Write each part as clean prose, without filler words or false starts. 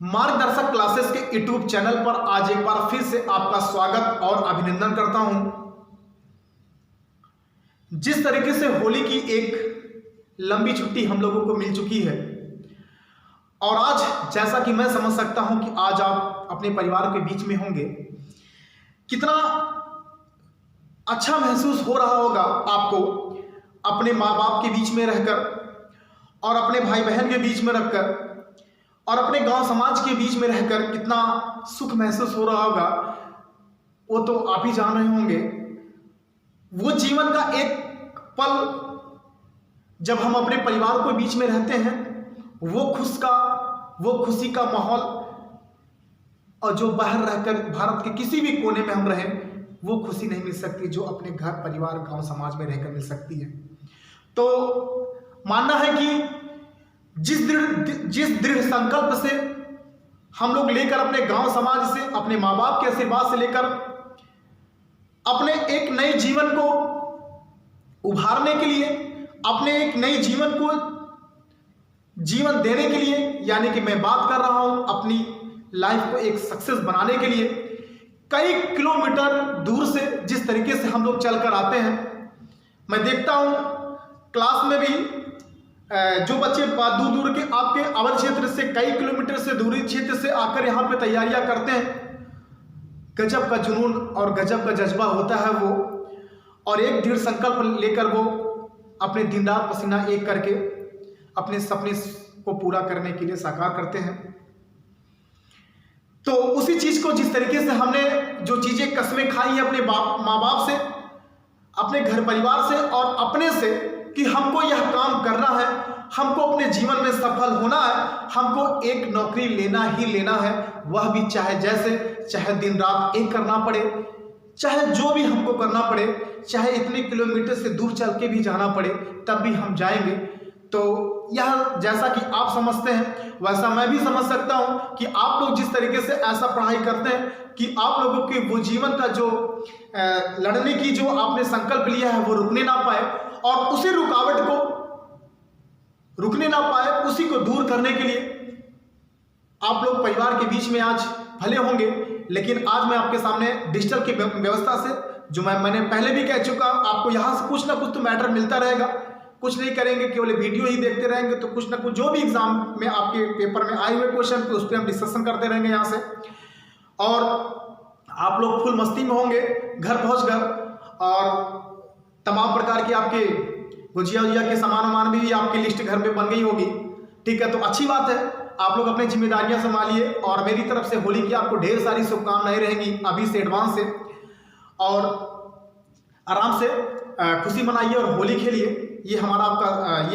मार्गदर्शक क्लासेस के YouTube channel पर आज एक बार फिर से आपका स्वागत और अभिनंदन करता हूं। जिस तरीके से होली की एक लंबी छुट्टी हम लोगों को मिल चुकी है और आज जैसा कि मैं समझ सकता हूं कि आज आप अपने परिवार के बीच में होंगे, कितना अच्छा महसूस हो रहा होगा आपको अपने माँ बाप के बीच में रहकर और अपने भाई बहन के बीच में रखकर और अपने गांव समाज के बीच में रहकर कितना सुख महसूस हो रहा होगा, वो तो आप ही जान रहे होंगे। वो जीवन का एक पल जब हम अपने परिवार के बीच में रहते हैं, वो खुशी का माहौल, और जो बाहर रहकर भारत के किसी भी कोने में हम रहें, वो खुशी नहीं मिल सकती जो अपने घर परिवार गांव समाज में रहकर मिल सकती है। तो मानना है कि जिस दृढ़ संकल्प से हम लोग लेकर अपने गांव समाज से, अपने माँ बाप के आशीर्वाद से लेकर अपने एक नए जीवन को उभारने के लिए, अपने एक नए जीवन को जीवन देने के लिए, यानी कि मैं बात कर रहा हूं अपनी लाइफ को एक सक्सेस बनाने के लिए, कई किलोमीटर दूर से जिस तरीके से हम लोग चलकर आते हैं, मैं देखता हूं क्लास में भी जो बच्चे दूर दूर के आपके अवर क्षेत्र से, कई किलोमीटर से दूरी क्षेत्र से आकर यहाँ पे तैयारियां करते हैं, गजब का जुनून और गजब का जज्बा होता है वो, और एक दृढ़ संकल्प लेकर वो अपने दिन रात पसीना एक करके अपने सपने को पूरा करने के लिए साकार करते हैं। तो उसी चीज को जिस तरीके से हमने जो चीजें कसमें खाई हैं अपने माँ बाप से, अपने घर परिवार से और अपने से, कि हमको यह काम करना है, हमको अपने जीवन में सफल होना है, हमको एक नौकरी लेना ही लेना है, वह भी चाहे दिन रात एक करना पड़े, चाहे जो भी हमको करना पड़े, चाहे इतने किलोमीटर से दूर चल के भी जाना पड़े, तब भी हम जाएंगे। तो यह जैसा कि आप समझते हैं वैसा मैं भी समझ सकता हूं कि आप लोग जिस तरीके से ऐसा पढ़ाई करते हैं कि आप लोगों के वो जीवन का जो लड़ने की जो आपने संकल्प लिया है वो रुकने ना पाए, और उसी रुकावट को रुकने ना पाए, उसी को दूर करने के लिए आप लोग परिवार के बीच में आज भले होंगे, लेकिन आज मैं आपके सामने डिजिटल की व्यवस्था से, जो मैंने पहले भी कह चुका, आपको यहाँ से कुछ ना कुछ तो मैटर मिलता रहेगा। कुछ नहीं करेंगे, केवल वीडियो ही देखते रहेंगे, तो कुछ ना कुछ जो भी एग्जाम में आपके पेपर में आए हुए क्वेश्चन पे उस पर हम डिस्कशन करते रहेंगे यहाँ से, और आप लोग फुल मस्ती में होंगे घर पहुँचकर, और तमाम प्रकार के आपके गुजिया उजिया के सामान भी आपकी लिस्ट घर में बन गई होगी। ठीक है, तो अच्छी बात है, आप लोग अपनी जिम्मेदारियां संभालिए, और मेरी तरफ से होली की आपको ढेर सारी शुभकामनाएं रहेंगी अभी से एडवांस से, और आराम से खुशी मनाइए और होली खेलिए। ये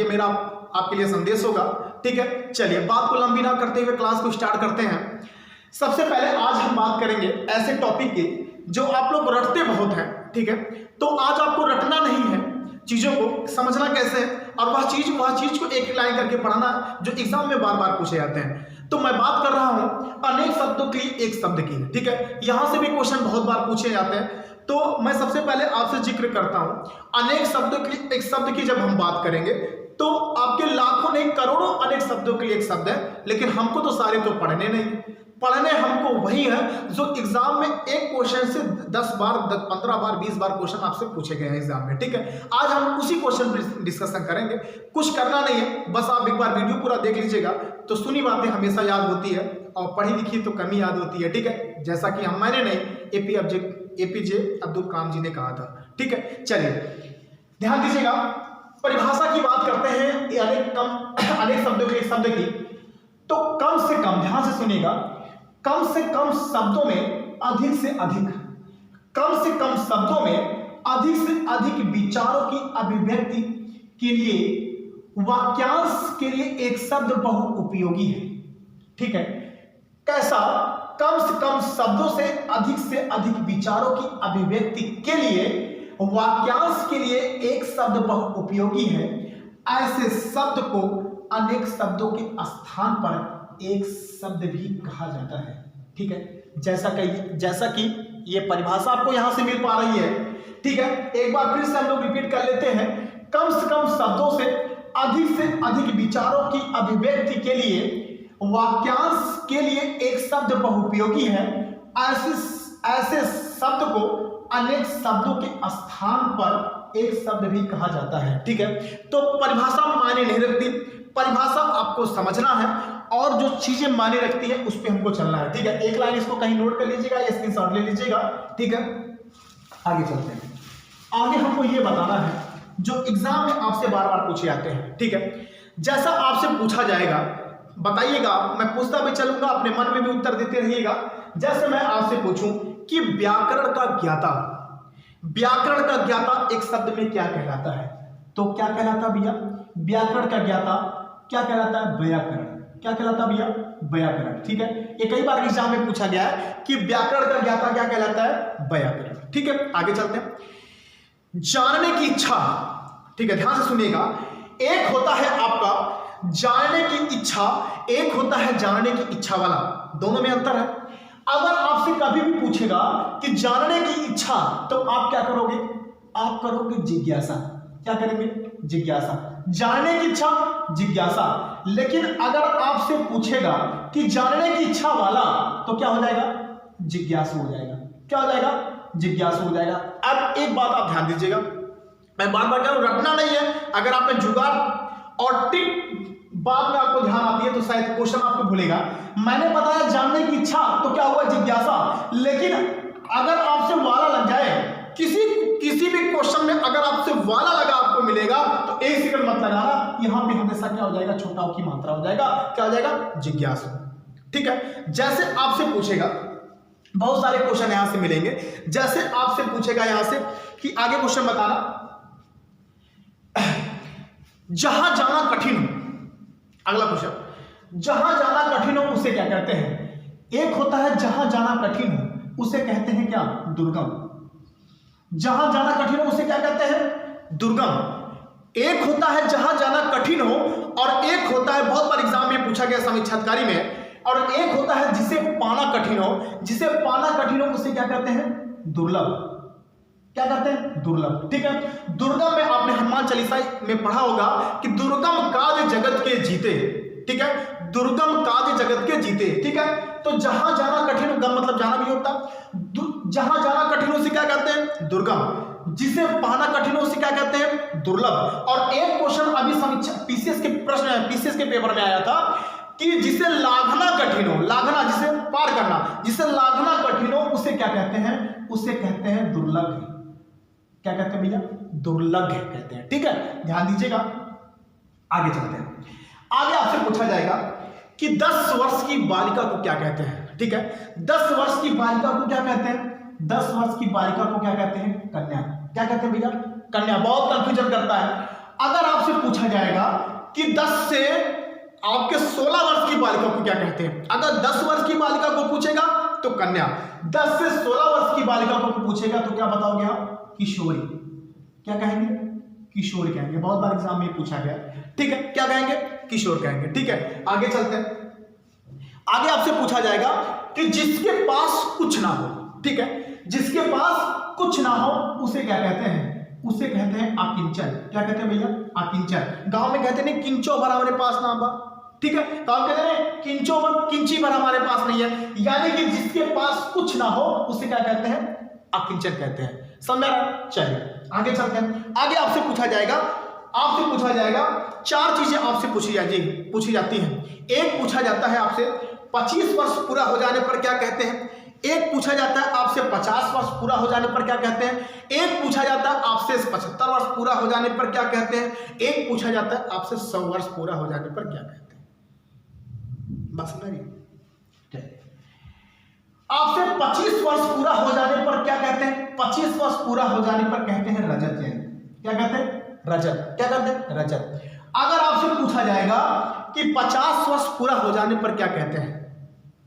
मेरा आपके लिए संदेश होगा। ठीक है, चलिए बात को लंबी ना करते हुए क्लास को स्टार्ट करते हैं। सबसे पहले आज हम बात करेंगे ऐसे टॉपिक की जो आप लोग रटते बहुत हैं। ठीक है, तो आज आपको रटना नहीं है, चीजों को समझना कैसे है, और वह चीज को एक लाइन करके पढ़ना जो एग्जाम में बार बार पूछे जाते हैं। तो मैं बात कर रहा हूं अनेक शब्दों के लिए एक शब्द की। ठीक है, यहां से भी क्वेश्चन बहुत बार पूछे जाते हैं, तो मैं सबसे पहले आपसे जिक्र करता हूं अनेक शब्दों के लिए एक शब्द की। जब हम बात करेंगे तो आपके लाखों नहीं करोड़ों अनेक शब्दों के लिए एक शब्द है, लेकिन हमको तो सारे तो पढ़ने नहीं, पढ़ने हमको वही है जो एग्जाम में एक क्वेश्चन से 10 बार 15 बार 20 बार क्वेश्चन आपसे पूछे गए हैं एग्जाम में। ठीक है, आज हम उसी क्वेश्चन पर डिस्कशन करेंगे। कुछ करना नहीं है, बस आप एक बार वीडियो पूरा देख लीजिएगा, तो सुनी बातें हमेशा याद होती है और पढ़ी लिखी तो कम ही याद होती है। ठीक है, जैसा कि मैंने नहीं, एपीजे अब्दुल कलाम जी ने कहा था। ठीक है, चलिए ध्यान दीजिएगा, परिभाषा की बात करते हैं अनेक शब्दों के शब्द की। तो कम से कम, ध्यान से सुनिएगा, कम से कम शब्दों में अधिक से अधिक, कम से कम शब्दों में अधिक से अधिक विचारों की अभिव्यक्ति के लिए वाक्यांश के लिए एक शब्द बहुउपयोगी है। ठीक है, कैसा? कम से कम शब्दों से अधिक विचारों की अभिव्यक्ति के लिए वाक्यांश के लिए एक शब्द बहुउपयोगी है। ऐसे शब्द को अनेक शब्दों के स्थान पर एक शब्द भी कहा जाता है। ठीक है, जैसा कि ये परिभाषा आपको यहां से मिल पा रही है। ठीक है, एक बार फिर से हम लोग रिपीट कर लेते हैं। कम से कम शब्दों से अधिक विचारों की अभिव्यक्ति के लिए वाक्यांश के लिए एक शब्द बहुउपयोगी है, ऐसे शब्द को अनेक शब्दों के स्थान पर एक शब्द भी कहा जाता है। ठीक है, तो परिभाषा मायने नहीं रखती, परिभाषा आपको समझना है और जो चीजें मायने रखती है उस पर हमको चलना है। ठीक है, एक लाइन इसको कहीं नोट कर लीजिएगा या स्क्रीनशॉट ले लीजिएगा। ठीक है, आगे चलते हैं। आगे हमको ये बताना है जो एग्जाम में आपसे बार बार पूछे जाते हैं। ठीक है, जैसा आपसे पूछा जाएगा बताइएगा, मैं पूछता भी चलूंगा, अपने मन में भी उत्तर देते रहिएगा। जैसे मैं आपसे पूछूं कि व्याकरण का ज्ञाता, व्याकरण का ज्ञाता एक शब्द में क्या कहलाता है, तो क्या कहलाता भैया? व्याकरण का ज्ञाता क्या कहलाता है? व्याकरण। क्या कहलाता भैया? व्याकरण। ठीक है, ये कई बार एग्जाम में पूछा गया है कि व्याकरण का ज्ञाता क्या कहलाता है? व्याकरण। ठीक है, आगे चलते हैं। जानने की इच्छा, ठीक है, ध्यान से सुनिएगा। एक होता है आपका जानने की इच्छा, एक होता है जानने की इच्छा वाला, दोनों में अंतर है। अगर आपसे कभी भी पूछेगा कि जानने की इच्छा, तो आप क्या करोगे? आप करोगे जिज्ञासा। क्या करेंगे? जिज्ञासा। जानने की इच्छा, जिज्ञासा। लेकिन अगर आपसे पूछेगा कि जानने की इच्छा वाला, तो क्या हो जाएगा? जिज्ञासु हो जाएगा। क्या हो जाएगा? जिज्ञासु हो जाएगा। अब एक बात आप ध्यान दीजिएगा, मैं बार बार कह रहा हूं, रटना नहीं है। अगर आपने जुगाड़ और टिक बात में आपको ध्यान आती है तो शायद क्वेश्चन आपको भूलेगा। मैंने बताया जानने की इच्छा, तो क्या हुआ? जिज्ञासा। लेकिन अगर आपसे वाला लग जाए, किसी भी क्वेश्चन में अगर आपसे वाला लगा आपको मिलेगा, तो एक सेकंड मत लगाना, यहां पे हमेशा क्या हो जाएगा? छोटा की मात्रा हो जाएगा। क्या हो जाएगा? जिज्ञासा। ठीक है, जैसे आपसे पूछेगा, बहुत सारे क्वेश्चन यहां से मिलेंगे। जैसे आपसे पूछेगा यहां से कि आगे क्वेश्चन बताना, जहां जाना कठिन हो, अगला क्वेश्चन, जहां जाना कठिन हो उसे क्या कहते हैं? एक होता है जहां जाना कठिन हो, उसे कहते हैं क्या? दुर्गम। जहां जाना कठिन हो उसे क्या कहते हैं? दुर्गम। एक होता है जहां जाना कठिन हो, और एक होता है, बहुत बार एग्जाम में पूछा गया समीक्षाधिकारी में, और एक होता है जिसे पाना कठिन हो। जिसे पाना कठिन हो उसे क्या कहते हैं? दुर्लभ। क्या कहते हैं? दुर्लभ। ठीक है, दुर्गम में आपने हनुमान चालीसा में पढ़ा होगा कि दुर्गम काज जगत के जीते। ठीक है, दुर्गम काज जगत के जीते। ठीक है, तो जहां जाना कठिन हो, गम मतलब जाना भी होता, जहां जाना कठिन हो उसे क्या कहते हैं? दुर्गम। जिसे पाना कठिन हो उसे क्या कहते हैं? दुर्लभ। और एक क्वेश्चन अभी समीक्षा पीसीएस के प्रश्न, पीसीएस के पेपर में आया था कि जिसे लाघना कठिन हो, लाघना जिसे पार करना, जिसे लाघना कठिन हो उसे क्या कहते हैं? उसे कहते हैं दुर्लभ। क्या कहते हैं भैया? दुर्लभ कहते हैं। ठीक है, ध्यान दीजिएगा। आगे चलते हैं। आगे आपसे पूछा जाएगा कि 10 वर्ष की बालिका को क्या कहते हैं? ठीक है, 10 वर्ष की बालिका को क्या कहते हैं? 10 वर्ष की बालिका को क्या कहते हैं? कन्या। क्या कहते हैं भैया? कन्या। बहुत कंफ्यूजन करता है। अगर आपसे पूछा जाएगा कि 10 से आपके 16 वर्ष की बालिका को क्या कहते हैं, अगर 10 वर्ष की बालिका को पूछेगा तो कन्या, 10 से 16 वर्ष की बालिका को पूछेगा तो क्या बताओगे आप? किशोरी। क्या कहेंगे? किशोर कहेंगे। बहुत बार एग्जाम में पूछा गया। ठीक है, क्या कहेंगे? किशोर कहेंगे। ठीक है, आगे चलते हैं। आगे आपसे पूछा जाएगा कि जिसके पास कुछ ना हो, ठीक है, जिसके पास कुछ ना हो उसे क्या कहते हैं? उसे कहते हैं अकिंचन। क्या कहते हैं भैया? अकिंचन। गांव में कहते हैं किंचो भर हमारे पास ना बा। ठीक है, गांव कहते हैं किंचो भर, किंची भर हमारे पास नहीं है, यानी कि जिसके पास कुछ ना हो उसे क्या कहते हैं? अकिंचन कहते हैं। समझ रहा? चलिए आगे चलते हैं। आगे आपसे पूछा जाएगा, आपसे पूछा जाएगा 4 चीजें आपसे पूछी जाती हैं। एक पूछा जाता है आपसे 25 वर्ष पूरा हो जाने पर क्या कहते हैं? एक पूछा जाता है आपसे 50 वर्ष पूरा हो जाने पर क्या कहते हैं? एक पूछा जाता है आपसे 75 वर्ष पूरा हो जाने पर क्या कहते हैं? एक पूछा जाता है आपसे 100 वर्ष पूरा हो जाने पर क्या कहते हैं? बस नहीं, आपसे 25 वर्ष पूरा हो जाने पर क्या कहते हैं? 25 वर्ष पूरा हो जाने पर कहते हैं रजत जयंती। क्या कहते हैं? रजत। क्या कहते हैं? रजत। अगर आपसे पूछा जाएगा कि 50 वर्ष पूरा हो जाने पर क्या कहते हैं?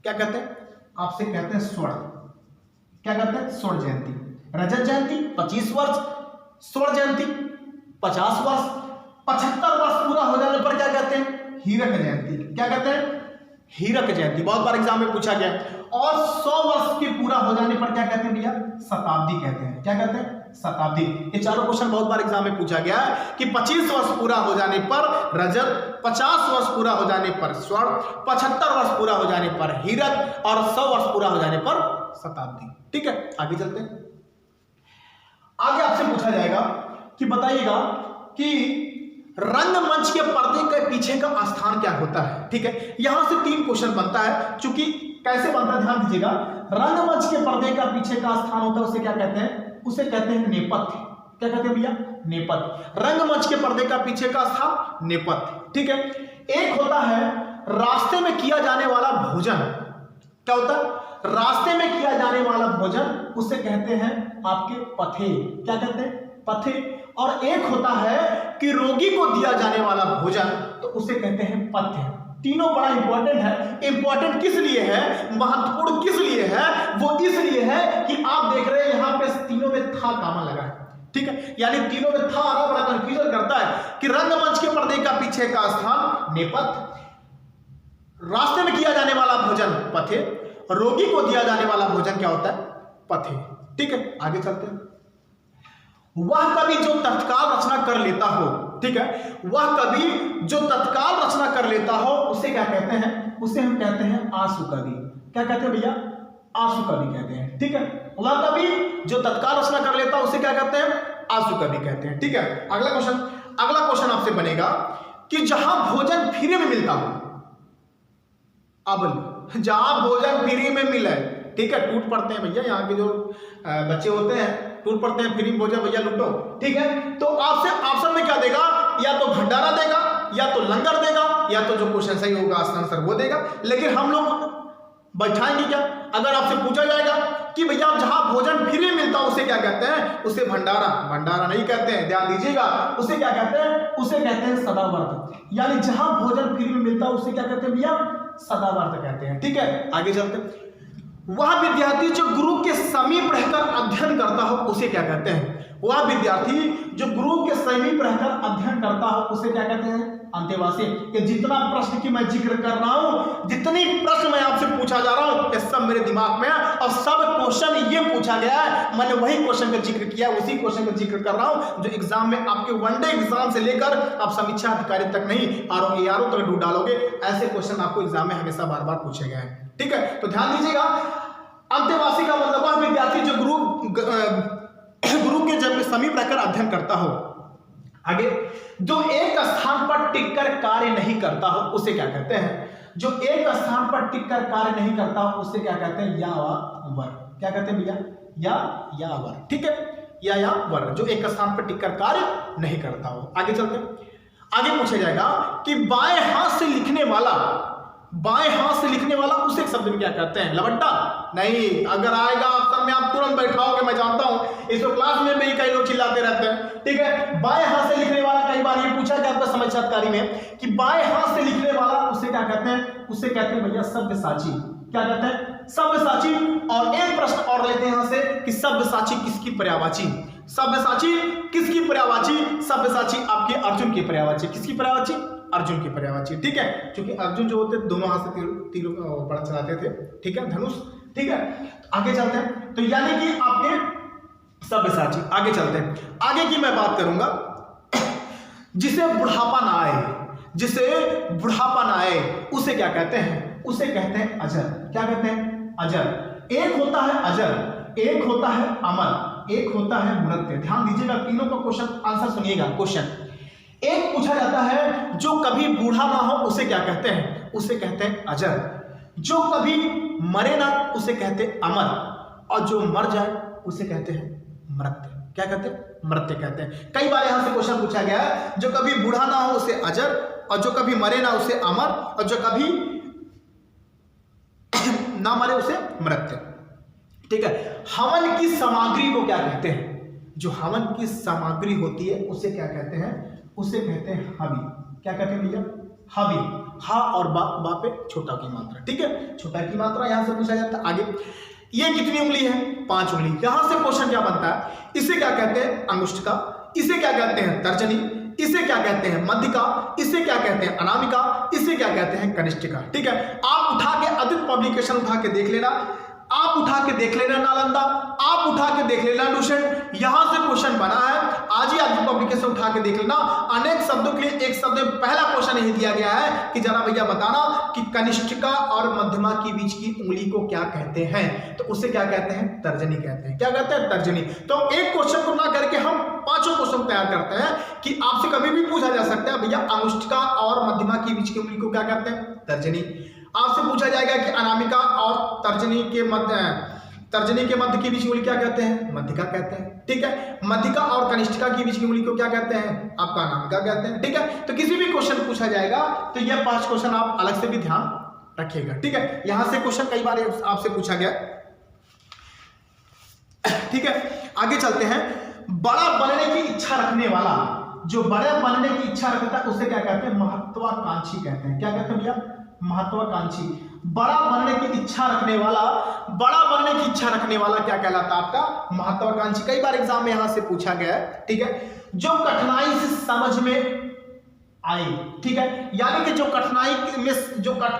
क्या कहते हैं? आपसे कहते हैं स्वर्ण। क्या कहते हैं? स्वर्ण जयंती। रजत जयंती 25 वर्ष, स्वर्ण जयंती 50 वर्ष, 75 वर्ष पूरा हो जाने पर क्या कहते हैं? हीरक जयंती। क्या कहते हैं? हीरक जयंती। बहुत बार एग्जाम में पूछा गया। और 100 वर्ष के पूरा हो जाने पर क्या कहते हैं भैया? शताब्दी कहते हैं। क्या कहते हैं? शताब्दी। ये चारों क्वेश्चन बहुत बार एग्जाम में पूछा गया है कि 25 वर्ष पूरा हो जाने पर रजत, 50 वर्ष पूरा हो जाने पर स्वर्ण, 75 वर्ष पूरा हो जाने पर हीरक और 100 वर्ष पूरा हो जाने पर शताब्दी। ठीक है, आगे चलते हैं। आगे आपसे पूछा जाएगा कि बताइएगा कि रंगमंच के पर्दे के पीछे का स्थान क्या होता है। ठीक है, यहां से 3 क्वेश्चन बनता है। चूंकि कैसे बनता है ध्यान दीजिएगा। रंगमंच के पर्दे का पीछे का स्थान होता है, उसे क्या कहते हैं? उसे कहते हैं नेपथ्य। क्या कहते हैं भैया? नेपथ्य। रंगमंच के पर्दे का पीछे का स्थान नेपथ्य। ठीक है, एक होता है रास्ते में किया जाने वाला भोजन। क्या होता है? रास्ते में किया जाने वाला भोजन, उसे कहते हैं आपके पथे। क्या कहते हैं? पथे। और एक होता है कि रोगी को दिया जाने वाला भोजन, तो उसे कहते हैं पथ्य। तीनों बड़ा इंपॉर्टेंट है। इंपॉर्टेंट किस लिए है, महत्वपूर्ण किस लिए है? वो इसलिए है कि आप देख रहे हैं यहां पे तीनों में था कामन लगा है। ठीक है, यानी तीनों में था आना बड़ा कंफ्यूजन करता है कि रंगमंच के पर्दे का पीछे का स्थान नेपथ्य, रास्ते में किया जाने वाला भोजन पथे, रोगी को दिया जाने वाला भोजन क्या होता है? पथे। ठीक है, आगे चलते हैं। वह कवि जो तत्काल रचना कर लेता हो, ठीक है, वह कवि जो तत्काल रचना कर लेता हो, उसे क्या कहते हैं? उसे हम कहते हैं आंसू कवि। क्या कहते हैं भैया? आंसू कवि कहते हैं। ठीक है, वह कवि जो तत्काल रचना कर लेता हो, उसे क्या कहते हैं? आंसू कवि कहते हैं। ठीक है, अगला क्वेश्चन आपसे बनेगा कि जहां भोजन फ्री में मिलता हो, अब जहां भोजन फ्री में मिले, ठीक है, टूट पड़ते हैं भैया, यहाँ के जो बच्चे होते हैं टूट पड़ते हैं, फ्री में भोजन भैया लूटो। ठीक है, तो आपसे ऑप्शन में क्या देगा? या तो भंडारा देगा, या तो लंगर देगा, या तो जो क्वेश्चन सही होगा आंसर वो देगा। लेकिन हम लोग बैठाएंगे क्या? अगर आपसे पूछा जाएगा कि भैया जहां भोजन फ्री में मिलता है उसे क्या कहते हैं? उसे भंडारा नहीं कहते हैं, ध्यान दीजिएगा। उसे क्या कहते हैं? उसे कहते हैं सदाव्रत। यानी जहां भोजन फ्री में मिलता है उसे क्या कहते हैं भैया? सदाव्रत कहते हैं। ठीक है, आगे चलते हैं। वह विद्यार्थी जो गुरु के समीप रहकर अध्ययन करता हो, उसे क्या कहते हैं? वह विद्यार्थी जो गुरु के समीप रहकर अध्ययन करता हो, उसे क्या कहते हैं? अंतेवासी। ये जितना प्रश्न की मैं जिक्र कर रहा हूं, जितनी प्रश्न मैं आपसे पूछा जा रहा हूं, ये सब मेरे दिमाग में है और सब क्वेश्चन ये पूछा गया है। मैंने वही क्वेश्चन का जिक्र किया, उसी क्वेश्चन का जिक्र कर रहा हूं जो एग्जाम में आपके वनडे एग्जाम से लेकर आप समीक्षा अधिकारी तक नहीं, आरओ तक ढूंढ डालोगे। ऐसे क्वेश्चन आपको एग्जाम में हमेशा बार बार पूछे गए हैं। ठीक है, तो ध्यान दीजिएगा। अंतेवासी का मतलब वह विद्यार्थी जो गुरु के जब समीप रहकर अध्ययन करता हो। आगे, जो एक स्थान पर टिककर कार्य नहीं करता हो, उसे क्या कहते हैं? जो एक स्थान पर टिककर कार्य नहीं करता हो, उसे क्या कहते हैं? यावर। क्या कहते हैं भैया? यावर। ठीक है, यावर, जो एक स्थान पर टिककर कार्य नहीं करता हो। आगे चलते हैं। आगे पूछा जाएगा कि बाएं हाथ से लिखने वाला उसे एक शब्द में क्या कहते हैं? लबड्डा? नहीं, अगर आएगा ऑप्शन में आप तुरंत बैठाओगे, मैं जानता हूं। इसको क्लास में भी कई लोग चिल्लाते रहते हैं। ठीक है, बाएं हाथ से लिखने वाला, कई बार ये पूछा गया आपका समाचारकारी में कि बाएं हाथ से लिखने वाला उसे क्या कहते हैं? उसे कहते हैं भैया सब्यसाची। क्या कहते हैं? सब्यसाची। और एक प्रश्न और लेते हैं यहां से कि सब्यसाची किसकी पर्यायवाची? सब्यसाची किसकी पर्यायवाची? सब्यसाची आपके अर्जुन की पर्यायवाची। किसकी पर्यायवाची? अर्जुन की पर्यायवाची। ठीक है, क्योंकि अर्जुन जो होते दोनों हाथ से तीर बड़ा चलाते थे। ठीक है, धनुष। ठीक है, आगे चलते हैं। तो यानी कि आपके सब्यसाची। आगे चलते हैं। आगे की मैं बात करूंगा जिसे बुढ़ापा ना आए, उसे क्या कहते हैं? उसे कहते हैं अजर। क्या कहते हैं? अजर। एक होता है अजर, एक होता है अमर, एक होता है मृत्य। ध्यान दीजिएगा, तीनों का क्वेश्चन आंसर सुनिएगा। क्वेश्चन एक पूछा जाता है जो कभी बूढ़ा ना हो, उसे क्या कहते हैं? उसे कहते हैं अजर। जो कभी मरे ना, उसे कहते हैं अमर। और जो मर जाए उसे कहते हैं मृत्य। क्या कहते हैं? मृत्य कहते हैं। कई बार यहां से क्वेश्चन पूछा गया है, जो कभी बूढ़ा ना हो उसे अजर, और जो कभी मरे ना उसे अमर, और जो कभी ना मरे उसे मृत्य। ठीक है, हवन की सामग्री को क्या कहते हैं? जो हवन की सामग्री होती है उसे क्या कहते हैं? उसे कहते हैं हवि। क्या कहते हैं भैया? हवि। हा और बा पे छोटा की मात्रा। ठीक है, छोटा की मात्रा यहां से पूछा जाता है। आगे, ये कितनी उंगली है? 5 उंगली। यहां से क्वेश्चन क्या बनता है? इसे क्या कहते हैं? अंगुष्ठिका। इसे क्या कहते हैं? तर्जनी। इसे क्या कहते हैं? मध्यिका। इसे क्या कहते हैं? अनामिका। इसे क्या कहते हैं? कनिष्ठिका। ठीक है, आप उठा के अधिक पब्लिकेशन उठा के देख लेना। आप उठा के देख लेना नालंदा, आप उठा के देख लेना लुसेंट, यहां से क्वेश्चन बना है। आज ही आपकी पब्लिकेशन उठा के देख लेना। अनेक शब्दों के लिए एक शब्द में पहला क्वेश्चन यही दिया गया है कि जरा भैया बताना कि कनिष्ठिका और मध्यमा के बीच की उंगली को क्या कहते हैं। तो उसे क्या कहते हैं? तर्जनी कहते हैं। क्या कहते हैं? तर्जनी। तो एक क्वेश्चन को ना करके हम 5 क्वेश्चन तैयार करते हैं कि आपसे कभी भी पूछा जा सकता है भैया अंगुष्ठिका और मध्यमा के बीच की उंगली को क्या कहते हैं? तर्जनी। आपसे पूछा जाएगा कि अनामिका और तर्जनी के मध्य के बीच की उंगली क्या कहते हैं? मध्यिका कहते हैं। ठीक है। मध्यिका और कनिष्ठिका के बीच की उंगली को क्या कहते हैं? आपका अनामिका कहते हैं। ठीक है। तो किसी भी क्वेश्चन पूछा जाएगा तो यह 5 क्वेश्चन आप अलग से भी ध्यान रखिएगा। ठीक है। यहां से क्वेश्चन कई बार आपसे पूछा गया। ठीक है, आगे चलते हैं। बड़ा बनने की इच्छा रखने वाला, जो बड़े बनने की इच्छा रखता है उसे क्या कहते हैं? महत्वाकांक्षी कहते हैं। क्या कहते हैं भैया? महत्वाकांक्षी। बड़ा बनने की इच्छा रखने वाला, बड़ा बनने की इच्छा रखने वाला क्या कहलाता है? आपका महत्वाकांक्षी। कई बार एग्जाम में यहां से पूछा गया है। ठीक है। जो कठिनाई से समझ में आए, ठीक है, यानी कि जो कठिनाई में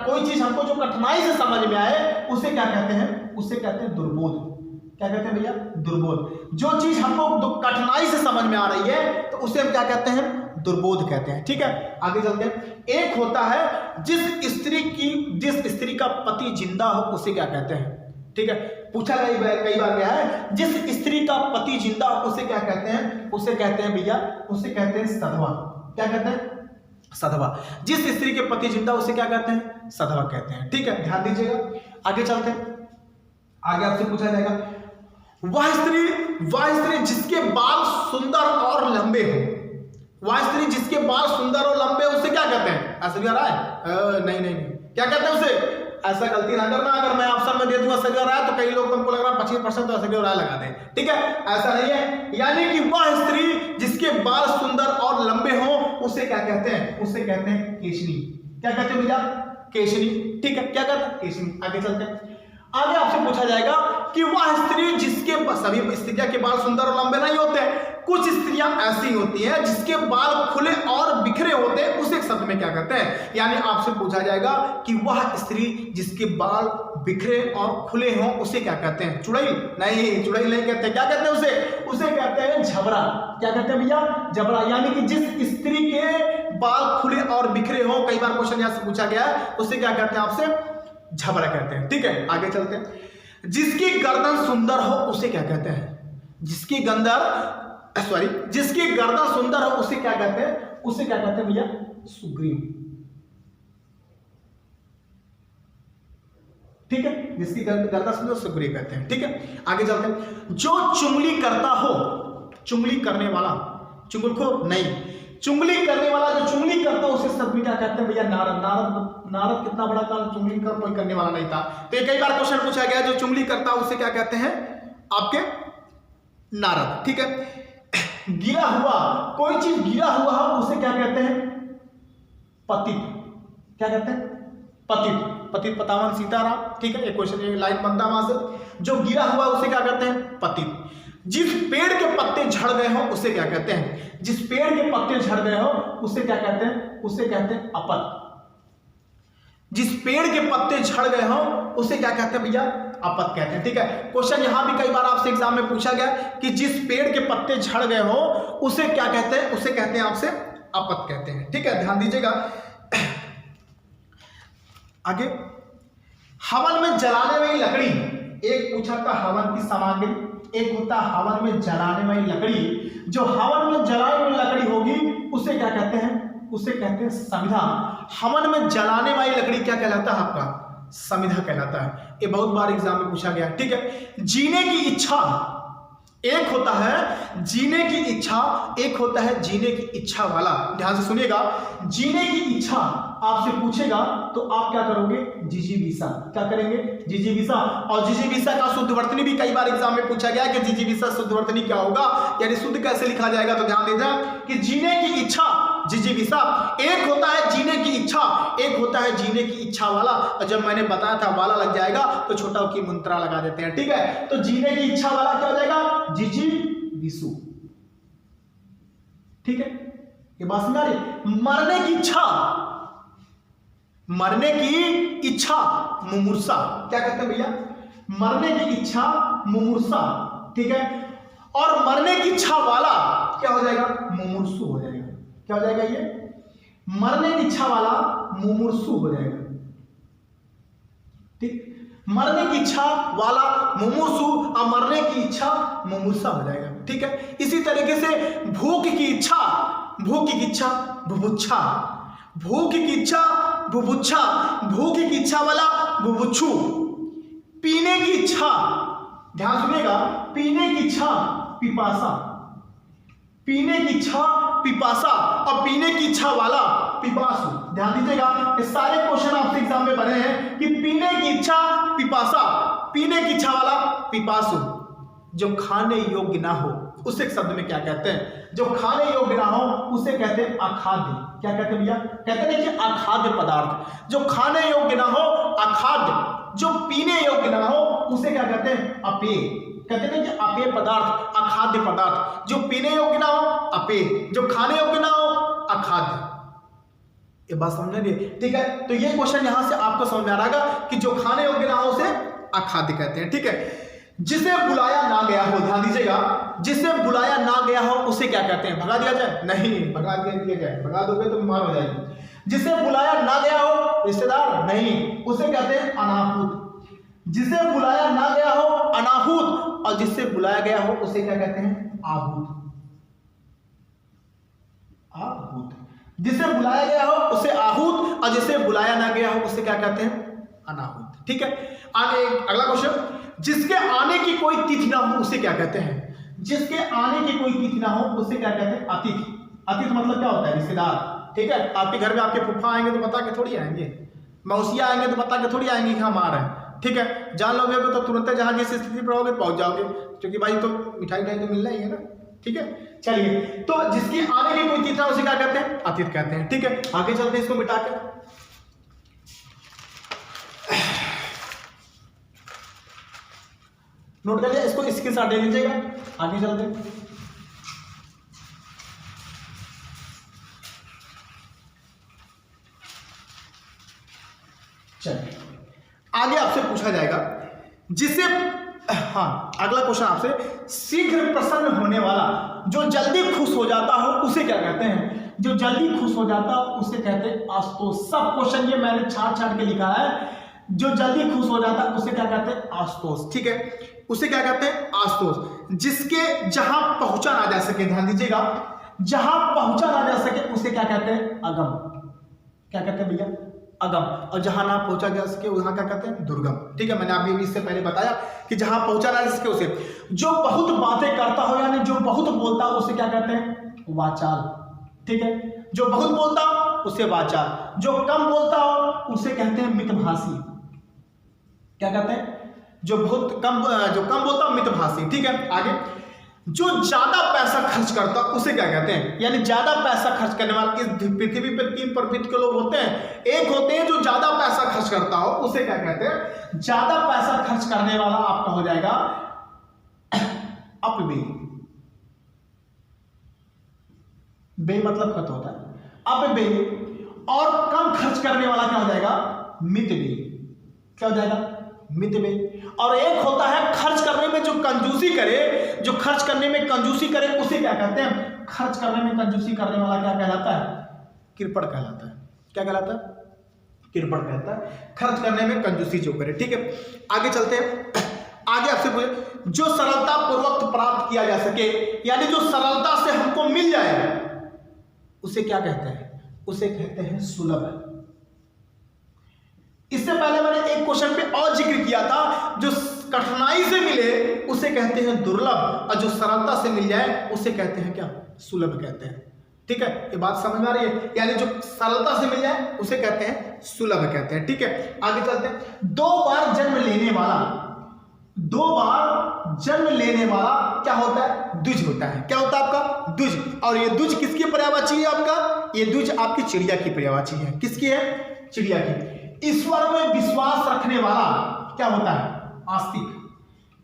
कोई चीज हमको जो कठिनाई से समझ में आए उसे क्या कहते हैं? उसे कहते हैं दुर्बोध। क्या कहते हैं भैया? दुर्बोध। जो चीज हमको कठिनाई से समझ में आ रही है तो उसे हम क्या कहते हैं? दुर्बोध कहते हैं। ठीक है। आगे चलते हैं। एक होता है जिस स्त्री का पति जिंदा हो उसे क्या कहते हैं? ठीक है। पूछा कई बार गया है, जिस स्त्री का पति जिंदा हो उसे क्या कहते हैं? उसे कहते हैं भैया, उसे कहते हैं सधवा। क्या कहते हैं? सधवा। जिस स्त्री के पति जिंदा उसे क्या कहते हैं? सधवा कहते हैं। ठीक है, ध्यान दीजिएगा। आगे चलते हैं। आगे आपसे पूछा जाएगा वह स्त्री जिसके बाल सुंदर और लंबे हो, वह स्त्री जिसके बाल सुंदर और लंबे उसे क्या कहते हैं? ऐसा भी आ रहा है? नहीं, क्या कहते हैं उसे? ऐसा गलती ना करना, अगर मैं ऑप्शन में दे दूंगा सही हो रहा है तो कई लोग तुमको लग रहा है 25% तो ऐसा क्यों रहा लगा दें। ठीक है, ऐसा नहीं है। यानी कि वह स्त्री जिसके बाल सुंदर और लंबे हो उसे क्या कहते हैं? उसे कहते हैं केशनी। क्या कहते हैं भैया? केशनी। ठीक है, क्या कहते हैं? केशनी। आगे चलते हैं। आगे आपसे पूछा जाएगा कि वह स्त्री जिसके सभी स्त्रियां के बाल सुंदर और लंबे नहीं होते, कुछ स्त्रियां ऐसी होती हैं जिसके बाल खुले और बिखरे होते हैं, उसे एक शब्द में क्या कहते हैं? यानी आपसे पूछा जाएगा कि वह स्त्री जिसके बाल बिखरे और खुले हों उसे क्या कहते हैं? चुड़ैल? नहीं, चुड़ैल नहीं कहते। क्या कहते हैं उसे कहते हैं झबरा। क्या कहते हैं भैया? झबरा। यानी कि जिस स्त्री के बाल खुले और बिखरे हों, कई बार क्वेश्चन यहां से पूछा गया है, उसे क्या कहते हैं? आपसे झबरा कहते हैं। ठीक है, आगे चलते हैं। जिसकी गर्दन सुंदर हो उसे क्या कहते हैं? जिसकी गर्दन सुंदर हो उसे क्या कहते हैं? उसे क्या कहते हैं भैया? सुग्रीव। ठीक है, जिसकी गर्दन सुंदर सुग्रीव कहते हैं। ठीक है, आगे चलते हैं। जो चुंगली करता हो, चुंगली करने वाला, चुंगलखोर नहीं, चुंगली करने वाला जो चुंगली करता हो उसे शब्द में क्या कहते हैं भैया? नारद कितना बड़ा काल चुंगली कर कोई करने वाला नहीं था। तो ये कई बार क्वेश्चन पूछा गया, जो चुंगली करता है उसे क्या कहते हैं? आपके नारद। ठीक है। गिरा हुआ, कोई चीज गिरा हुआ हो उसे क्या कहते हैं? पतित। क्या कहते हैं? पतित पतावन सीताराम। ठीक है, एक क्वेश्चन एक लाइन बनता वहां से। जो गिरा हुआ उसे क्या कहते हैं? पतित। जिस पेड़ के पत्ते झड़ गए हो उसे क्या कहते हैं? जिस पेड़ के पत्ते झड़ गए हो उसे क्या कहते हैं? उसे कहते हैं अपत। जिस पेड़ के पत्ते झड़ गए हो उसे क्या कहते हैं भैया? अपत कहते हैं। ठीक है, क्वेश्चन यहां भी कई बार आपसे एग्जाम में पूछा गया कि जिस पेड़ के पत्ते झड़ गए हो उसे क्या कहते हैं? उसे कहते हैं आपसे अपत कहते हैं। ठीक है, ध्यान दीजिएगा। आगे, हवन में जलाने वाली लकड़ी, एक पूछा था हवन की सामग्री, एक होता है हवन में जलाने वाली लकड़ी। जो हवन में जलाने वाली लकड़ी होगी उसे क्या कहते हैं? उसे कहते हैं समिधा। हवन में जलाने वाली लकड़ी क्या कहलाता है? आपका समिधा कहलाता है। ये बहुत बार एग्जाम में पूछा गया। ठीक है। जीने की इच्छा, एक होता है जीने की इच्छा, एक होता है जीने की इच्छा वाला। ध्यान से सुनिएगा। जीने की इच्छा आपसे पूछेगा तो आप क्या करोगे? जिजीविषा। क्या करेंगे? जिजीविषा। और जिजीविषा का शुद्धवर्तनी भी कई बार एग्जाम में पूछा गया कि जिजीविषा शुद्धवर्तनी क्या होगा, यानी शुद्ध कैसे लिखा जाएगा। तो ध्यान दीजिए कि जीने की इच्छा, जिजीविषा, एक होता है जीने की इच्छा, एक होता है जीने की इच्छा वाला। और जब मैंने बताया था वाला लग जाएगा तो छोटा की मुंत्रा लगा देते हैं। ठीक है, तो जीने की इच्छा वाला क्या हो जाएगा? जिजीविषु। ठीक है, ये बात समझ आ रही? मरने की इच्छा, मरने की इच्छा मुमूर्षा। क्या कहते हैं भैया? मरने की इच्छा मुमूर्षा, ठीक है। और मरने की इच्छा वाला क्या हो जाएगा, मुमूर्षु हो जाएगा। क्या हो जाएगा, ये मरने की इच्छा वाला मुमूर्षु हो जाएगा, ठीक। मरने की इच्छा वाला मुमूर्षु और मरने की इच्छा मुमूर्षा हो जाएगा, ठीक है। इसी तरीके से भूख की इच्छा, भूख की इच्छा बुभुक्षा, भूख की इच्छा बुभुक्षा, भूख की इच्छा वाला बुभुक्षु। पीने की इच्छा, ध्यान सुनिएगा, पीने की इच्छा पिपासा, पीने की इच्छा पिपासा और पीने की इच्छा वाला पिपासु। ध्यान दीजिएगा, ये सारे क्वेश्चन आपसे एग्जाम में बने हैं कि पीने की इच्छा पिपासा, पीने की इच्छा वाला पिपासु। जो खाने योग्य ना हो उसे एक शब्द में क्या कहते हैं, जो खाने योग्य ना हो उसे कहते हैं अखाद्य। क्या कहते हैं भैया, कहते हैं कि अखाद्य पदार्थ। जो खाने योग्य ना हो अखाद्य, जो पीने योग्य ना हो उसे क्या कहते हैं, अपेय। कहते हैं कि अपेय पदार्थ, अखाद्य पदार्थ। जो पीने योग्य ना हो अपेय, जो खाने योग्य ना हो अखाद्य। ये बात समझ रही, ठीक है। तो ये क्वेश्चन यहां से आपको समझ में आ रहा है कि जो खाने योग्य ना हो उसे अखाद्य कहते हैं, ठीक है। जिसे बुलाया ना गया हो, ध्यान दीजिएगा, जिसे बुलाया ना गया हो उसे क्या कहते हैं, भगा दिया जाए, नहीं भगा दिया जाए, भगा दोगे तो बीमार हो जाएगी। जिसे बुलाया ना गया हो रिश्तेदार, नहीं, उसे कहते हैं अनाहुत। जिसे बुलाया ना गया हो अनाहुत, और जिससे बुलाया गया हो उसे क्या कहते हैं, आहूत। आहूत, जिसे बुलाया गया हो उसे आहूत, और जिसे बुलाया ना गया हो उसे क्या कहते हैं, अनाहुत, ठीक है। आगे अगला क्वेश्चन, जिसके आने की कोई तिथि ना हो उसे क्या कहते हैं, जिसके आने की कोई तिथि ना हो उसे क्या कहते हैं, अतिथि। अतिथि मतलब क्या होता है, रिश्तेदार, ठीक है। आपके घर में आपके फूफा आएंगे तो बता के थोड़ी आएंगे, मौसिया आएंगे तो बता के थोड़ी आएंगे कि हम आ रहे हैं, ठीक है। जान लोगे तो तुरंत जहां जिस स्थिति पर रहोगे पहुंच जाओगे, क्योंकि भाई तो मिठाई तो मिलना ही है ना, ठीक है। चलिए, तो जिसकी आने की कोई तिथि ना उसे क्या कहते हैं, अतिथि कहते हैं, ठीक है। आगे चलते हैं, इसको मिटा के नोट कर लिया, इसको स्क्रीनशॉट ले लीजिएगा। आगे चलते हैं, चलिए आगे आपसे पूछा जाएगा, जिसे, हाँ अगला क्वेश्चन आपसे, शीघ्र प्रसन्न होने वाला, जो जल्दी खुश हो जाता हो उसे क्या कहते हैं, जो जल्दी खुश हो जाता हो उसे कहते हैं आशुतोष। सब क्वेश्चन ये मैंने छाट के लिखा है, जो जल्दी खुश हो जाता है उसे क्या कहते हैं, आशुतोष, ठीक है। उसे क्या कहते हैं, आशुतोष। जिसके जहां पहुंचा ना जा सके, ध्यान दीजिएगा, जहां पहुंचा ना जा सके उसे क्या कहते हैं, अगम। क्या कहते हैं भैया, अगम। और जहां ना पहुंचा जा सके वहां क्या कहते हैं, दुर्गम, ठीक है। मैंने अभी इससे पहले बताया कि जहां पहुंचा ना जा सके उसे, जो बहुत बातें करता हो यानी जो बहुत बोलता हो उसे क्या कहते हैं, वाचाल, ठीक है। जो बहुत बोलता हो उसे वाचाल, जो कम बोलता हो उसे कहते हैं मितभाषी। क्या कहते हैं, जो कम बोलता हो मितभाषी, ठीक है। आगे, जो ज्यादा पैसा खर्च करता उसे क्या कहते हैं, यानी ज्यादा पैसा खर्च करने वाला। इस पृथ्वी पर 3 प्रवृत्ति के लोग होते हैं, एक होते हैं जो ज्यादा पैसा खर्च करता हो उसे क्या कहते हैं, ज्यादा पैसा खर्च करने वाला आपका हो जाएगा अपव्ययी। व्यय मतलब खर्च होता है, अपव्ययी। और कम खर्च करने वाला क्या हो जाएगा, मितव्ययी। क्या हो जाएगा, मितव्ययी। और एक होता है खर्च करने में जो कंजूसी करे, जो खर्च करने में कंजूसी करे उसे क्या कहते हैं, खर्च करने में कंजूसी करने वाला क्या कहलाता है, कृपण कहलाता है। क्या कहलाता है, कृपण कहता है, खर्च करने में कंजूसी जो करे, ठीक है। आगे चलते हैं, आगे आपसे पूछे, जो सरलता पूर्वक प्राप्त किया जा सके, यानी जो सरलता से हमको मिल जाए उसे क्या कहते हैं, उसे कहते हैं सुलभ। इससे पहले मैंने एक क्वेश्चन पे और जिक्र किया था, जो कठिनाई से मिले उसे कहते हैं दुर्लभ, और जो सरलता से मिल जाए उसे कहते हैं क्या, सुलभ कहते हैं, ठीक है। ये बात समझ में आ रही है, यानी जो सरलता से मिल जाए उसे कहते हैं सुलभ कहते हैं, ठीक है। आगे चलते हैं, 2 बार जन्म लेने वाला, 2 बार जन्म लेने वाला क्या होता है, द्विज होता है। क्या होता है आपका, द्विज। और ये द्विज किसकी पर्यायवाची है आपका, ये द्विज आपकी चिड़िया की पर्यायवाची है। किसकी है, चिड़िया की। ईश्वर में विश्वास रखने वाला क्या होता है, आस्तिक।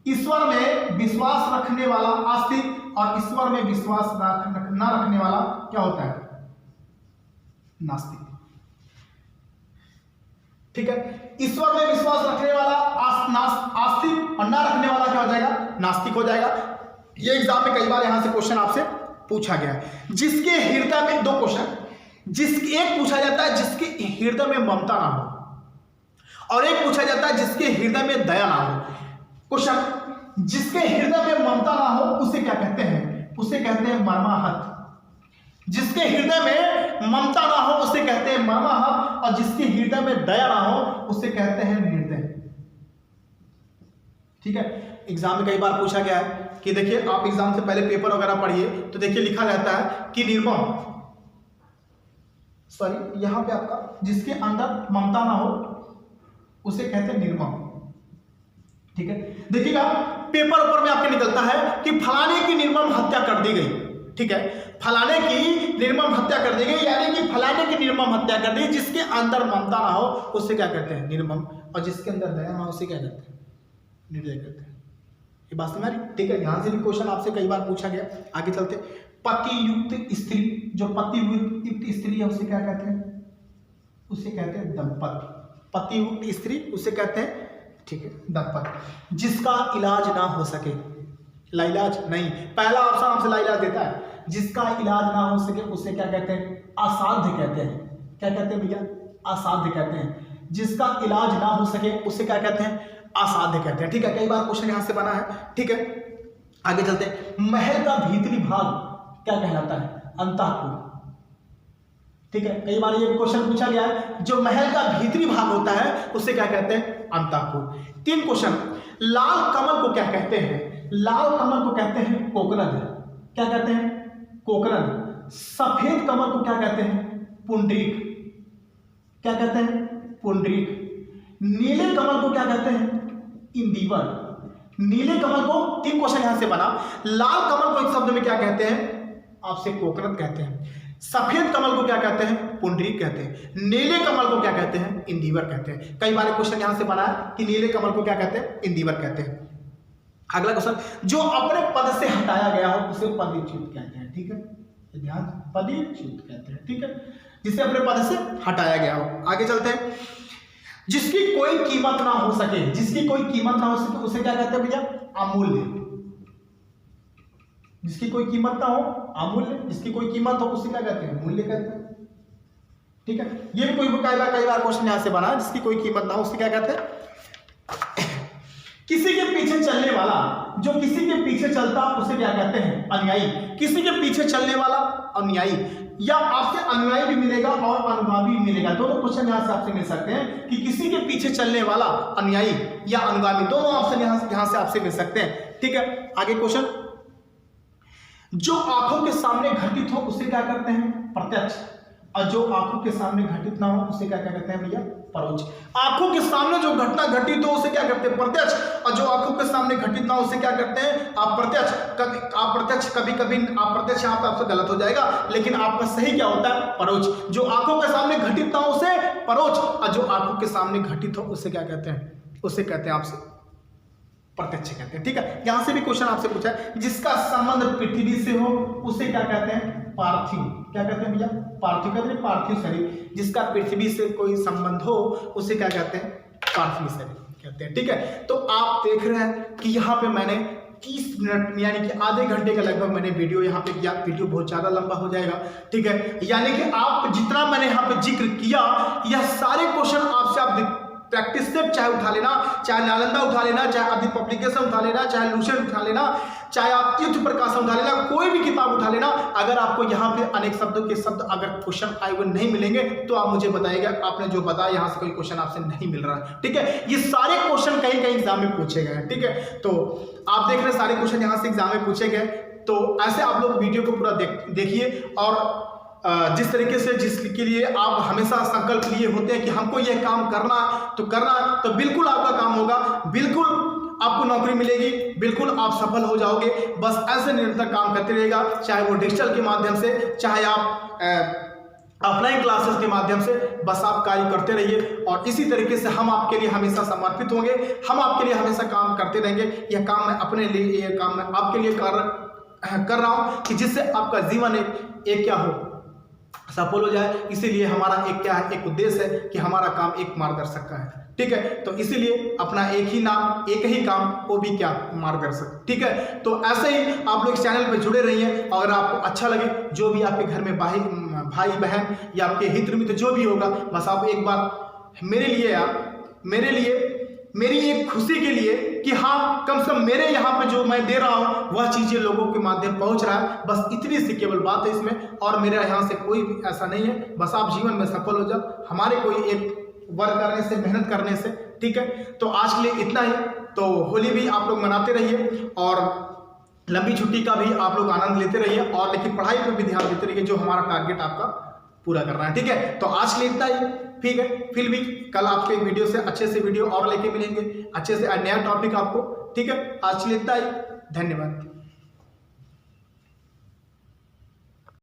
ईश्वर में विश्वास रखने वाला आस्तिक, और ईश्वर में विश्वास न रखने वाला क्या होता है, नास्तिक, ठीक है। ईश्वर में विश्वास रखने वाला आस्तिक, ना रखने वाला क्या हो जाएगा, नास्तिक हो जाएगा। ये एग्जाम में कई बार यहां से क्वेश्चन आपसे पूछा गया है। जिसके हृदय में, दो क्वेश्चन, एक पूछा जाता है जिसके हृदय में ममता ना हो, और एक पूछा जाता है जिसके हृदय में दया ना हो। क्वेश्चन, जिसके हृदय में ममता ना हो उसे क्या कहते हैं, उसे कहते हैं मर्माहत। जिसके हृदय में ममता ना हो उसे कहते हैं मर्माहत, और जिसके हृदय में दया ना हो उसे कहते हैं निर्दय। ठीक है, एग्जाम में कई बार पूछा गया है कि देखिए, आप एग्जाम से पहले पेपर वगैरह पढ़िए तो देखिए लिखा रहता है कि निर्मम, सॉरी यहां पे आपका जिसके अंदर ममता ना हो उसे कहते हैं निर्मम। ठीक है, देखिएगा पेपर ऊपर में आपके निकलता है कि फलाने की निर्मम हत्या कर दी गई। ठीक है, फलाने की निर्मम हत्या कर दी गई, यानी कि फलाने की निर्मम हत्या कर दी। जिसके अंदर ममता ना हो उसे क्या कहते हैं, निर्मम, और जिसके अंदर दया ना हो उसे क्या कहते हैं, निर्दय कहते हैं। ये बात समझ आ रही? ठीक है, यहां से भी क्वेश्चन आपसे कई बार पूछा गया। आगे चलते, पति युक्त स्त्री, जो पति युक्त स्त्री है उसे क्या कहते हैं, उसे कहते हैं दंपति। पति युक्त स्त्री उसे कहते हैं, ठीक है, दंपति। जिसका इलाज ना हो सके, लाइलाज नहीं, पहला ऑप्शन आपसे लाइलाज देता है। जिसका इलाज ना हो सके उसे क्या कहते हैं, असाध्य कहते हैं। क्या कहते हैं भैया, असाध्य कहते हैं। जिसका इलाज ना हो सके उसे क्या कहते हैं, असाध्य कहते हैं। ठीक है, कई बार क्वेश्चन यहां से बना है। ठीक है, आगे चलते हैं। महल का भीतरी भाग क्या कहलाता है, अंतःपुर। ठीक है, कई बार ये क्वेश्चन पूछा गया है, जो महल का भीतरी भाग होता है उसे क्या कहते हैं, अंतःपुर। 3 क्वेश्चन, लाल कमल को क्या कहते हैं, लाल कमल को कहते हैं कोकनद। क्या कहते हैं, कोकनद। सफेद कमल को क्या कहते हैं, पुंडरीक। क्या कहते हैं, पुंडरीक। नीले कमल को क्या कहते हैं, इंदिवर। नीले कमल को, 3 क्वेश्चन यहां से बना। लाल कमल को एक शब्द में क्या कहते हैं, आपसे कोकनद कहते हैं। सफेद कमल को क्या कहते हैं, पुंडरीक कहते हैं। नीले कमल को क्या कहते हैं, इंदिवर कहते हैं। कई बार क्वेश्चन यहां से बना है कि नीले कमल को क्या कहते हैं, इंदिवर कहते हैं। अगला क्वेश्चन, जो अपने पद से हटाया गया हो उसे पदच्युत कहते हैं। ठीक है, ध्यान, पदच्युत कहते हैं। ठीक है, जिसे अपने पद से हटाया गया हो। आगे चलते हैं। जिसकी कोई कीमत ना हो सके, जिसकी कोई कीमत ना हो सके उसे क्या कहते हैं भैया, अमूल्य। जिसकी कोई कीमत ना हो, अमूल्य। जिसकी कोई कीमत हो उसे क्या कहते हैं, मूल्य कहते हैं। ठीक है, ये भी कई बार क्वेश्चन यहां से बना, जिसकी कोई कीमत ना हो उसे क्या कहते हैं, किसी के पीछे चलने वाला, जो किसी के पीछे चलता उसे क्या कहते हैं, अनुयायी। किसी के पीछे चलने वाला अनुयायी, या आपसे अनुयायी भी मिलेगा और अनुगामी भी मिलेगा। दोनों क्वेश्चन यहां से आपसे मिल सकते हैं कि किसी के पीछे चलने वाला अनुयायी या अनुगामी, दोनों ऑप्शन यहां से आपसे मिल सकते हैं। ठीक है, आगे क्वेश्चन, जो आंखों के सामने घटित हो उसे क्या करते हैं, प्रत्यक्ष, और जो आंखों के सामने घटित ना हो उसे क्या कहते हैं भैया, परोक्ष। आंखों के सामने जो घटना घटित हो उसे क्या करते हैं, प्रत्यक्ष, और जो आंखों के सामने घटित ना हो उसे क्या करते हैं, अप्रत्यक्ष। कभी कभी अप्रत्यक्ष यहाँ पे आपसे गलत हो जाएगा, लेकिन आपका सही क्या होता है, परोक्ष। जो आंखों के सामने घटित ना हो उसे परोक्ष, और जो आंखों के सामने घटित हो उसे क्या कहते हैं, उसे कहते हैं आपसे प्रत्यक्ष कहते हैं। ठीक है, यहां से भी क्वेश्चन आपसे पूछा है, जिसका संबंध पृथ्वी से हो उसे क्या कहते हैं, पार्थिव। क्या कहते हैं भैया, पार्थिव कहते हैं, पार्थिव शरीर। जिसका पृथ्वी से कोई संबंध हो उसे क्या कहते हैं, पार्थिव शरीर कहते हैं। ठीक है, तो आप देख रहे हैं कि यहाँ पे मैंने 30 मिनट यानी कि आधे घंटे का लगभग मैंने वीडियो यहाँ पे किया। वीडियो बहुत ज़्यादा लंबा हो जाएगा। ठीक है, यानी कि आप जितना मैंने यहाँ पे जिक्र किया, यह सारे क्वेश्चन आपसे आप प्रैक्टिस से चाहे उठा लेना, चाहे नालंदा उठा लेना, चाहे आदि पब्लिकेशन उठा लेना, चाहे लूसेंट उठा लेना, चाहे आप तीर्थ प्रकाश उठा लेना, कोई भी किताब उठा लेना। अगर आपको यहाँ पे अनेक शब्दों के शब्द अगर क्वेश्चन आए हुए नहीं मिलेंगे तो आप मुझे बताइएगा, आपने जो बताया यहाँ से कोई क्वेश्चन आपसे नहीं मिल रहा है। ठीक है, ये सारे क्वेश्चन कहीं कहीं एग्जाम में पूछे गए हैं। ठीक है, तो आप देख रहे हैं सारे क्वेश्चन यहाँ से एग्जाम में पूछे गए। तो ऐसे आप लोग वीडियो को पूरा देखिए, और जिस तरीके से जिसके लिए आप हमेशा संकल्प लिए होते हैं कि हमको यह काम करना तो बिल्कुल आपका काम होगा, बिल्कुल आपको नौकरी मिलेगी, बिल्कुल आप सफल हो जाओगे। बस ऐसे निरंतर काम करते रहिएगा, चाहे वो डिजिटल के माध्यम से, चाहे आप ऑफलाइन क्लासेस के माध्यम से, बस आप कार्य करते रहिए। और इसी तरीके से हम आपके लिए हमेशा समर्पित होंगे, हम आपके लिए हमेशा काम करते रहेंगे। यह काम मैं अपने लिए, यह काम मैं आपके लिए कर रहा हूँ कि जिससे आपका जीवन एक क्या हो, सफल हो जाए। इसीलिए हमारा एक क्या है, एक उद्देश्य है कि हमारा काम एक मार्गदर्शक का है, ठीक है। तो इसीलिए अपना एक ही नाम, एक ही काम, वो भी क्या, मार्गदर्शक, ठीक है। तो ऐसे ही आप लोग इस चैनल पे जुड़े रहिए। अगर आपको अच्छा लगे, जो भी आपके घर में भाई बहन या आपके हित मित्र जो भी होगा, बस आप एक बार मेरे लिए मेरी एक खुशी के लिए कि हाँ, कम से कम मेरे यहाँ पे जो मैं दे रहा हूँ वह चीज़ें लोगों के माध्यम पहुँच रहा है, बस इतनी सी केवल बात है इसमें। और मेरे यहाँ से कोई भी ऐसा नहीं है, बस आप जीवन में सफल हो जाओ हमारे कोई एक वर्क करने से, मेहनत करने से, ठीक है। तो आज के लिए इतना ही। तो होली भी आप लोग मनाते रहिए और लंबी छुट्टी का भी आप लोग आनंद लेते रहिए, और लेकिन पढ़ाई पर भी ध्यान देते रहिए, जो हमारा टारगेट आपका पूरा करना है, ठीक है। तो आज के लिए इतना ही, ठीक है। फिर भी कल आपके वीडियो से अच्छे से वीडियो और लेके मिलेंगे, अच्छे से नया टॉपिक आपको, ठीक है। आज के लिए इतना ही, धन्यवाद।